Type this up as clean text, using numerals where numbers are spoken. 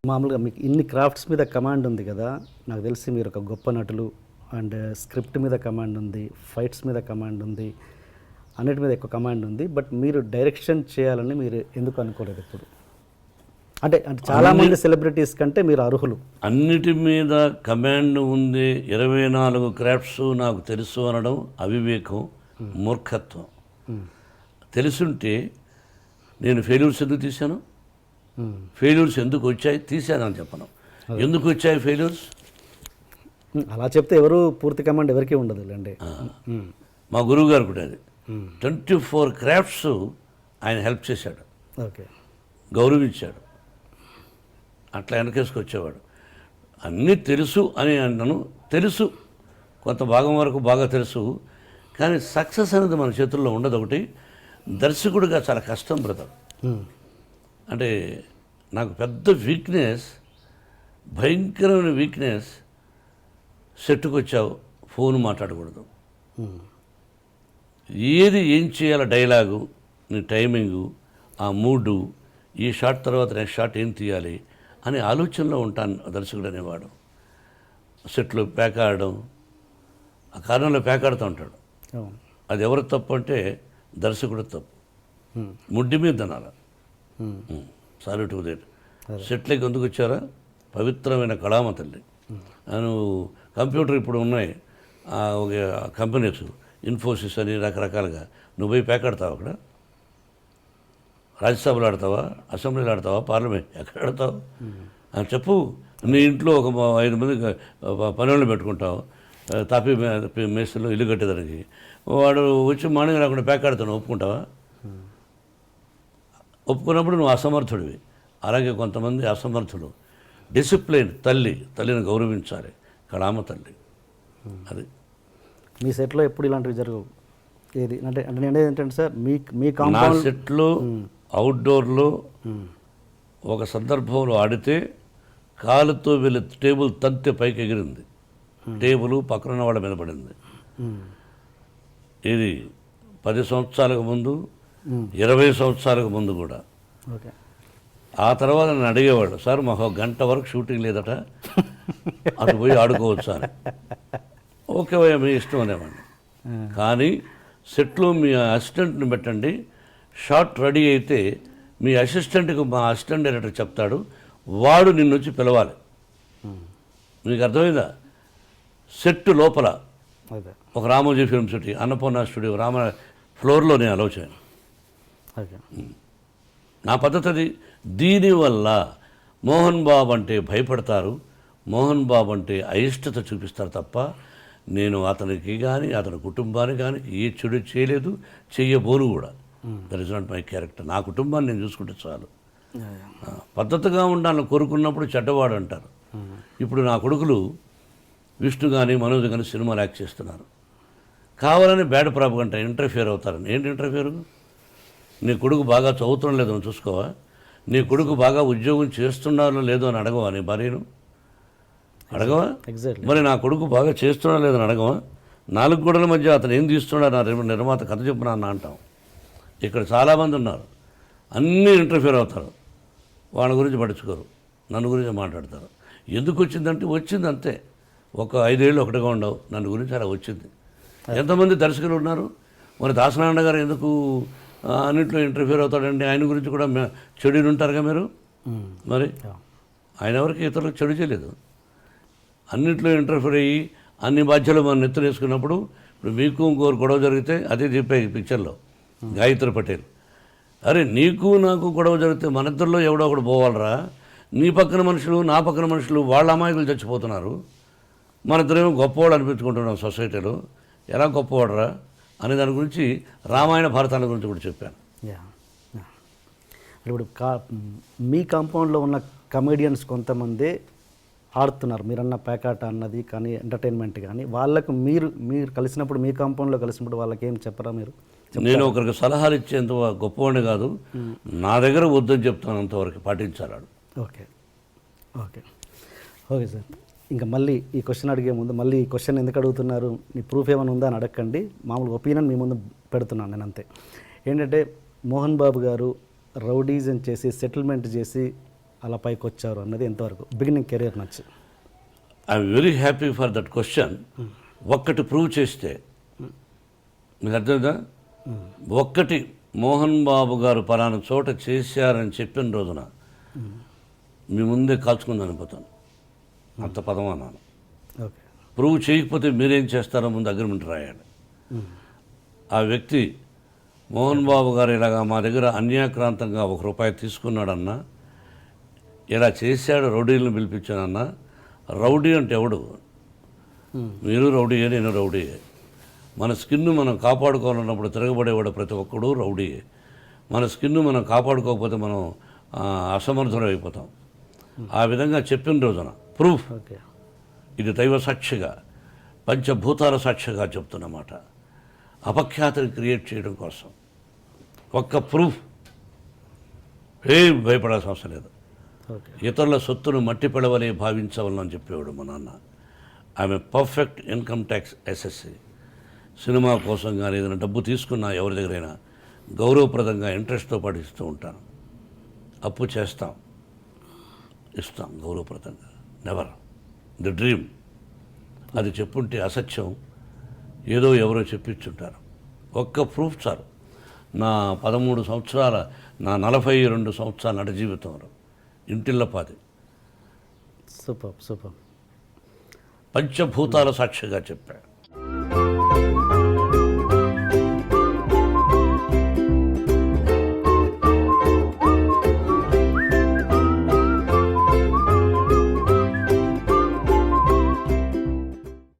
మామూలుగా మీకు ఇన్ని క్రాఫ్ట్స్ మీద కమాండ్ ఉంది కదా, నాకు తెలిసి మీరు ఒక గొప్ప నటులు. అండ్ స్క్రిప్ట్ మీద కమాండ్ ఉంది, ఫైట్స్ మీద కమాండ్ ఉంది, అన్నిటి మీద ఎక్కువ కమాండ్ ఉంది. బట్ మీరు డైరెక్షన్ చేయాలని మీరు ఎందుకు అనుకోలేదు ఇప్పుడు? అంటే చాలామంది సెలబ్రిటీస్ కంటే మీరు అర్హులు. అన్నిటి మీద కమాండ్ ఉంది, 24 క్రాఫ్ట్స్ నాకు తెలుసు అనడం అవివేకం, మూర్ఖత్వం. తెలుసుంటే నేను ఫెయిల్యూర్స్ ఎందుకు తీశాను, ఫెయిల్యూర్స్ ఎందుకు వచ్చాయి తీశానని చెప్పను. ఎందుకు వచ్చాయి ఫెయిల్యూర్స్? అలా చెప్తే ఎవరు పూర్తి కమాండ్ ఎవరికీ ఉండదు అండి. మా గురువు గారు కూడా అది 24 క్రాఫ్ట్స్ ఆయన హెల్ప్ చేశాడు, ఓకే, గౌరవించాడు, అట్లా వెనకేసుకొచ్చేవాడు. అన్నీ తెలుసు అని అన్నాను, తెలుసు కొంత భాగం వరకు బాగా తెలుసు, కానీ సక్సెస్ అనేది మన చేతుల్లో ఉండదు. ఒకటి దర్శకుడిగా చాలా కష్టం బ్రదర్. అంటే నాకు పెద్ద వీక్నెస్, భయంకరమైన వీక్నెస్, సెట్కి వచ్చావు ఫోన్ మాట్లాడకూడదు, ఏం చేయాలో డైలాగు, నీ టైమింగు, ఆ మూడు, ఈ షాట్ తర్వాత నెక్స్ట్ షాట్ ఏం తీయాలి అనే ఆలోచనలో ఉంటాను దర్శకుడు అనేవాడు. సెట్లో ప్యాక్ ఆడడం, ఆ కారణంలో ప్యాక్ ఆడుతూ ఉంటాడు. అది ఎవరు తప్పు అంటే దర్శకుడు తప్పు. ముడ్డి మీద తినాలి. Sorry to that. సెట్లకి ఎందుకు వచ్చారా? పవిత్రమైన కళామ తల్లి. నువ్వు కంప్యూటర్ ఇప్పుడు ఉన్నాయి ఒక కంపెనీస్, ఇన్ఫోసిస్ అని రకరకాలుగా, నువ్వు పోయి ప్యాక్ ఆడతావు అక్కడ? రాజ్యసభలో ఆడతావా, అసెంబ్లీలో ఆడతావా, పార్లమెంట్ ఎక్కడ ఆడతావు చెప్పు. నీ ఇంట్లో ఒక 5 మంది పనులను పెట్టుకుంటావు, తాపీ మేస్త్రిలో ఇల్లు కట్టేదానికి. వాడు వచ్చి మార్నింగ్ రాకుండా ప్యాక్ ఆడుతాను, ఒప్పుకుంటావా? ఒప్పుకున్నప్పుడు నువ్వు అసమర్థుడివి. అలాగే కొంతమంది అసమర్థులు. డిసిప్లిన్, తల్లిని గౌరవించాలి, కళామ తల్లి. అది మీ సెట్లో ఎప్పుడు ఇలాంటివి జరగవు. ఏది అంటే నేను ఏంటంటే సార్, మీ నా సెట్లో అవుట్డోర్లో ఒక సందర్భంలో ఆడితే కాలుతో వెళ్ళి టేబుల్ తంతె పైకి ఎగిరింది, టేబుల్ పక్కన వాళ్ళ మీద పడింది. ఇది 10 సంవత్సరాలకు ముందు, 20 సంవత్సరాలకు ముందు కూడా. ఆ తర్వాత నన్ను అడిగేవాడు, సార్ మాకు 1 గంట వరకు షూటింగ్ లేదట, అటు పోయి ఆడుకోవచ్చు అని. ఓకే భయ్యా మీ ఇష్టం అనేవాడిని. కానీ సెట్లో మీ అసిస్టెంట్ని పెట్టండి, షాట్ రెడీ అయితే మీ అసిస్టెంట్కి మా అసిస్టెంట్ డైరెక్టర్ చెప్తాడు, వాడు నిన్ను వచ్చి పిలవాలి. మీకు అర్థమైందా? సెట్ లోపల ఒక Ramoji film city, Annapurna studio, Rama ఫ్లోర్లో నేను అలౌ చేయను. నా పద్ధతి అది. దీనివల్ల మోహన్ బాబు అంటే భయపడతారు, మోహన్ బాబు అంటే అయిష్టత చూపిస్తారు తప్ప నేను అతనికి కానీ అతని కుటుంబానికి కానీ ఏ చెడు చేయలేదు, చెయ్యబోను కూడా. That is not my character. నా కుటుంబాన్ని నేను చూసుకుంటే చాలు. పద్ధతిగా ఉండాలని కోరుకున్నప్పుడు చెడ్డవాడు అంటారు. ఇప్పుడు నా కొడుకులు విష్ణు కానీ మనోజ్ కానీ సినిమాలు యాక్ట్ చేస్తున్నారు, కావాలని బ్యాడ్ ప్రాపగంట ఇంటర్ఫియర్ అవుతారని. ఏంటి ఇంటర్ఫియర్? నీ కొడుకు బాగా చదువుతుండో లేదో అని చూసుకోవా? నీ కొడుకు బాగా ఉద్యోగం చేస్తున్నారో లేదో అని అడగవా? నీ భార్యను అడగవా? మరి నా కొడుకు బాగా చేస్తున్నా లేదని అడగవా? 4 గోడల మధ్య అతను ఏం తీస్తున్నాడు, నా నిర్మాత కథ చెప్పినా అన్న అంటాం. ఇక్కడ చాలామంది ఉన్నారు, అన్నీ ఇంటర్ఫియర్ అవుతారు, వాళ్ళ గురించి పట్టించుకోరు, నన్ను గురించి మాట్లాడతారు. ఎందుకు వచ్చిందంటే వచ్చింది అంతే. ఒక 5 ఏళ్ళు ఒకటిగా ఉండవు, నన్ను గురించి అలా వచ్చింది. ఎంతమంది దర్శకులు ఉన్నారు? మరి దాసనారాయణ గారు ఎందుకు అన్నింటిలో ఇంటర్ఫియర్ అవుతాడండి? ఆయన గురించి కూడా చెడుని ఉంటారుగా మీరు. మరి ఆయన ఎవరికి ఇతరులకు చెడు చేయలేదు, అన్నింటిలో ఇంటర్ఫియర్ అయ్యి అన్ని బాధ్యతలు మనం నెత్తులు వేసుకున్నప్పుడు, ఇప్పుడు మీకు ఇంకోరు గొడవ జరిగితే అదే చెప్పే పిక్చర్లో గాయత్రి పటేల్, అరే నీకు నాకు గొడవ జరిగితే మన ఇద్దరిలో ఎవడో ఒకడు పోవాలరా, నీ పక్కన మనుషులు నా పక్కన మనుషులు వాళ్ళ అమాయకులు చచ్చిపోతున్నారు, మన ఇద్దరేమో గొప్పవాడు అనిపించుకుంటున్నాం సొసైటీలో, ఎలా గొప్పవాడరా అనే దాని గురించి రామాయణ భారతాల గురించి కూడా చెప్పాను. ఇప్పుడు మీ కాంపౌండ్లో ఉన్న కమెడియన్స్ కొంతమంది ఆడుతున్నారు, మీరన్న ప్యాకాట అన్నది కానీ ఎంటర్టైన్మెంట్ కానీ, వాళ్ళకు మీరు కలిసినప్పుడు, మీ కాంపౌండ్లో కలిసినప్పుడు వాళ్ళకి ఏం చెప్పరా మీరు? నేను ఒకరికి సలహాలు ఇచ్చేంత గొప్పవాడిని కాదు, నా దగ్గర వద్దని చెప్తాను, అంతవరకు పాటించాలి. Okay okay okay sir. ఇంకా మళ్ళీ ఈ క్వశ్చన్ అడిగే ముందు, మళ్ళీ ఈ క్వశ్చన్ ఎందుకు అడుగుతున్నారు, నీ ప్రూఫ్ ఏమైనా ఉందా అని అడగండి, మామూలుగా ఒపీనియన్ మీ ముందు పెడుతున్నాను నేను అంతే. ఏంటంటే మోహన్ బాబు గారు రౌడీజం చేసి సెటిల్మెంట్ చేసి అలా పైకి వచ్చారు అన్నది ఎంతవరకు బిగినింగ్ కెరీర్ నుంచి? I'm very happy for that question. ఒక్కటి ప్రూవ్ చేస్తే మీకు అర్థమైందా? ఒక్కటి మోహన్ బాబు గారు పలానా చోట చేశారని చెప్పిన రోజున మీ ముందే కాల్చుకుని అనిపోతాను. అంత పదం అన్నాను. ఓకే. ప్రూవ్ చేయకపోతే మీరేం చేస్తారో ముందు అగ్రిమెంట్ రాయండి. ఆ వ్యక్తి మోహన్ బాబు గారు ఇలాగా మా దగ్గర అన్యాక్రాంతంగా ₹1 తీసుకున్నాడన్నా, ఇలా చేశాడు, రౌడీలను పిలిపించానన్నా. రౌడీ అంటే ఎవడు? మీరు రౌడీయే, నేను రౌడీయే. మన స్కిన్ను మనం కాపాడుకోవాలన్నప్పుడు తిరగబడేవాడు ప్రతి ఒక్కడు రౌడీయే. మన స్కిన్ను మనం కాపాడుకోకపోతే మనం అసమర్థులు అయిపోతాం. ఆ విధంగా చెప్పిన రోజున ప్రూఫ్, ఓకే. ఇది దైవ సాక్షిగా, పంచభూతాల సాక్షిగా చెప్తున్నమాట, అపఖ్యాతిని క్రియేట్ చేయడం కోసం ఒక్క ప్రూఫ్. ఏం భయపడాల్సిన అవసరం లేదు. ఓకే. ఇతరుల సొత్తును మట్టి పెడవలే భావించవాలని చెప్పేవాడు మా నాన్న. ఆమె perfect income tax SSC. Cinema కోసం కానీ ఏదైనా డబ్బు తీసుకున్నా ఎవరి దగ్గరైనా గౌరవప్రదంగా ఇంట్రెస్ట్తో పాటు ఇస్తూ ఉంటాను. అప్పు చేస్తాం, ఇస్తాం గౌరవప్రదంగా. Never the dream. అది చెప్పుంటే అసత్యం, ఏదో ఎవరో చెప్పించుంటారు. ఒక్క ప్రూఫ్ చాలు. నా 13 సంవత్సరాల, నా 42 సంవత్సరాల నట జీవితంలో ఇంటిల్లపాది సూపర్ సూపర్. పంచభూతాల సాక్షిగా చెప్పా.